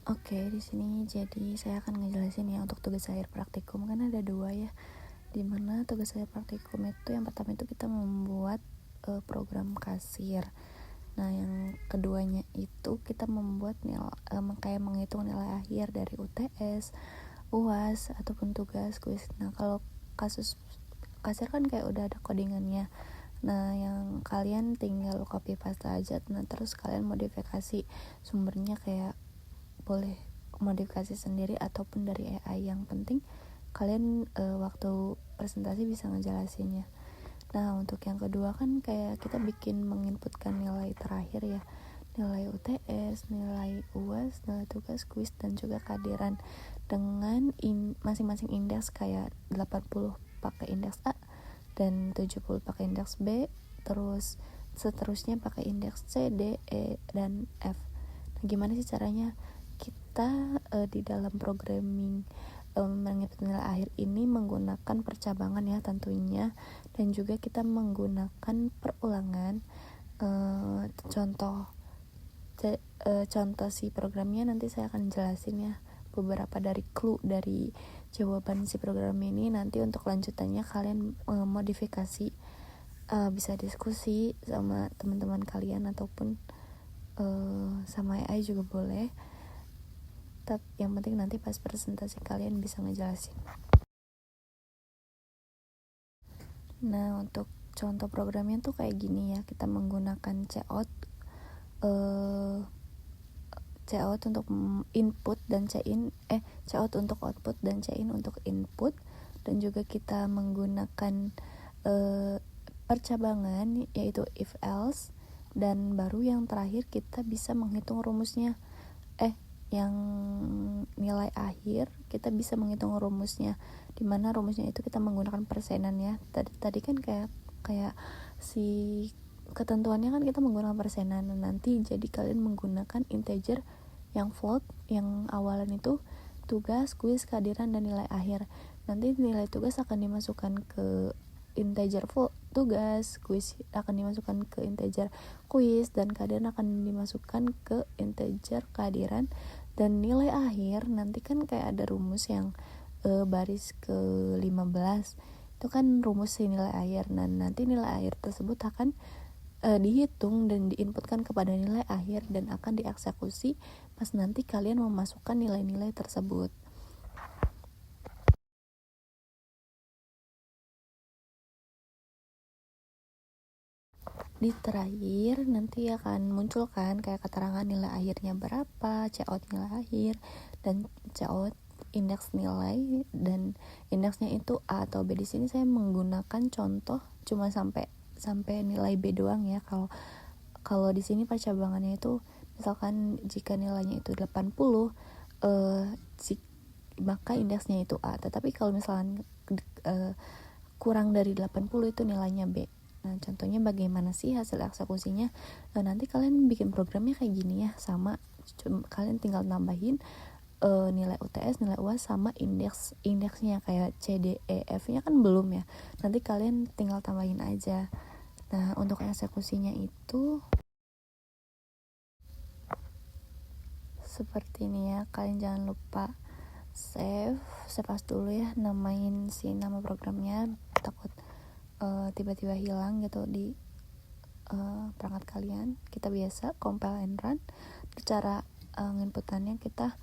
Oke, di sini jadi saya akan ngejelasin ya untuk tugas akhir praktikum kan ada 2 ya. Dimana tugas akhir praktikum itu yang pertama itu kita membuat program kasir. Nah, yang keduanya itu kita membuat kayak menghitung nilai akhir dari UTS, UAS ataupun tugas kuis. Nah, kalau kasus kasir kan kayak udah ada codingannya. Nah, yang kalian tinggal copy paste aja. Nah, terus kalian modifikasi sumbernya, kayak boleh modifikasi sendiri ataupun dari AI. Yang penting kalian waktu presentasi bisa ngejelasinnya. Nah, untuk yang kedua kan kayak kita bikin menginputkan nilai terakhir ya, nilai UTS, nilai UAS, nilai tugas kuis, dan juga kehadiran dengan masing-masing indeks, kayak 80 pakai indeks A dan 70 pakai indeks B, terus seterusnya pakai indeks C, D, E, dan F. Nah, gimana sih caranya? Kita di dalam programming menghitung nilai akhir ini menggunakan percabangan ya tentunya, dan juga kita menggunakan perulangan. Contoh si programnya nanti saya akan jelasin ya, beberapa dari clue dari jawaban si program ini. Nanti untuk lanjutannya kalian modifikasi, bisa diskusi sama teman-teman kalian ataupun sama AI juga boleh. Yang penting nanti pas presentasi kalian bisa ngejelasin. Nah, untuk contoh programnya tuh kayak gini ya, kita menggunakan cout untuk input dan cout untuk output dan in untuk input, dan juga kita menggunakan percabangan yaitu if else, dan baru yang terakhir kita bisa menghitung rumusnya. Yang nilai akhir kita bisa menghitung rumusnya, dimana rumusnya itu kita menggunakan persenan ya. Tadi kan kayak si ketentuannya kan kita menggunakan persenan. Nanti jadi kalian menggunakan integer yang float, yang awalan itu tugas, kuis, kehadiran, dan nilai akhir. Nanti nilai tugas akan dimasukkan ke integer tugas, kuis akan dimasukkan ke integer kuis, dan kehadiran akan dimasukkan ke integer kehadiran. Dan nilai akhir nanti kan kayak ada rumus yang baris ke 15, itu kan rumus nilai akhir. Nah, nanti nilai akhir tersebut akan dihitung dan diinputkan kepada nilai akhir dan akan dieksekusi pas nanti kalian memasukkan nilai-nilai tersebut. Di terakhir nanti akan muncul kan kayak keterangan nilai akhirnya berapa, cout nilai akhir, dan cout indeks nilai, dan indeksnya itu A atau B. Di sini saya menggunakan contoh cuma sampai nilai B doang ya. Kalau di sini percabangannya itu misalkan jika nilainya itu 80, maka indeksnya itu A. Tetapi kalau misalkan kurang dari 80 itu nilainya B. Nah, contohnya bagaimana sih hasil eksekusinya? Nah, nanti kalian bikin programnya kayak gini ya, sama kalian tinggal nambahin nilai UTS, nilai UAS, sama indeksnya kayak C, D, E, F-nya kan belum ya. Nanti kalian tinggal tambahin aja. Nah, untuk eksekusinya itu seperti ini ya. Kalian jangan lupa save as dulu ya, namain si nama programnya, takut tiba-tiba hilang gitu di perangkat kalian. Kita biasa compile and run. Cara inputannya kita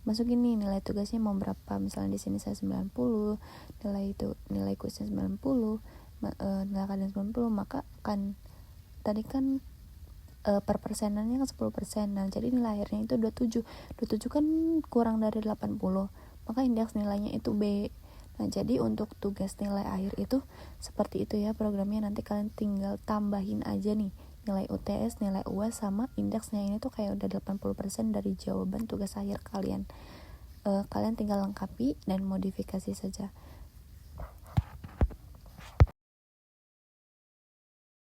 masukin nih nilai tugasnya mau berapa. Misalnya di sini saya 90, nilai kuisnya 90, nilai kalian 90, maka kan tadi kan per persenannya kan 10%. Nah, jadi nilai akhirnya itu 27. 27 kan kurang dari 80, maka indeks nilainya itu B. Nah, jadi untuk tugas nilai akhir itu seperti itu ya programnya. Nanti kalian tinggal tambahin aja nih nilai UTS, nilai UAS, sama indeksnya. Ini tuh kayak udah 80% dari jawaban tugas akhir kalian. Kalian tinggal lengkapi dan modifikasi saja.